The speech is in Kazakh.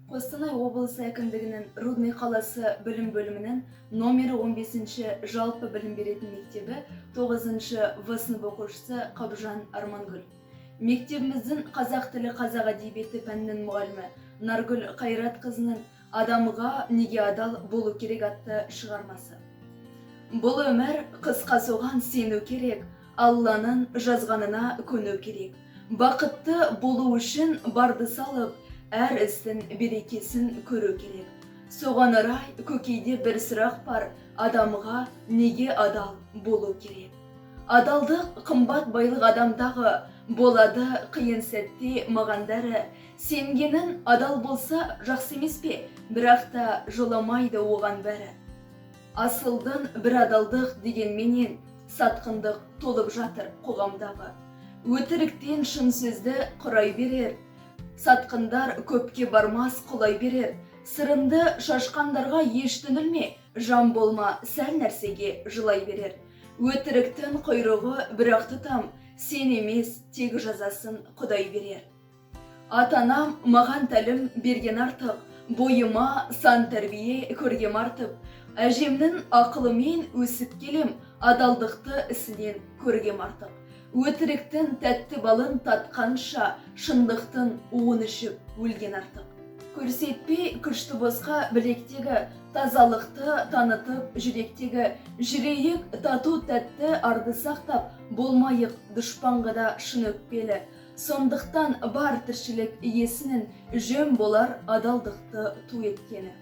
Қостанай облысы әкімдігінің Рудный қаласы білім бөлімінің номері 15-ші жалпы білім беретін мектебі 9-ші В сынып оқушысы Қабжан Армангүл. Мектебіміздің қазақ тілі қазақ әдебиеті пәнінің мұғалімі Наргүл Қайратқызының «Адамға неге адал болу керек» атты шығармасы. Бұл өмір қысқа, соған сену керек, Алланың жазғанына көну керек. Бақытты болу үшін барды салып, әр істің берекесін көру керек. Соған орай көкейде бір сұрақ бар: адамға неге адал болу керек? Адалдық қымбат байлық адамдағы, болады қиын сәтте мағандары. Сенгенің адал болса жақсы емес пе? Бірақ та жоламайды оған бәрі. Асылдың бір адалдық дегенменен сатқындық толып жатыр қоғамдағы. Өтіріктен шын сөзді құрай берер, сатқындар көпке бармас құлай берер. Сырынды шашқандарға еш түңілме, жан болма сәл нәрсеге жылай берер. Өтіріктің құйрығы бірақ тұтам, сен емес тек жазасын Құдай берер. Атанам маған тәлім берген артық, бойыма сан тәрбие көргем артып. Әжемнің ақылымен өсіп келем, адалдықты ісінен көргем артық. Өтіріктің тәтті балын татқанша, шындықтың уын ішіп өлген артық. Көрсетпей күшті босқа білектегі, тазалықты танытып жүректегі. Жүрейік тату тәтті арды сақтап, болмайық дұшпанға да шын өкпелі. Сондықтан бар тіршілік иесінің жөн болар адалдықты ту еткені.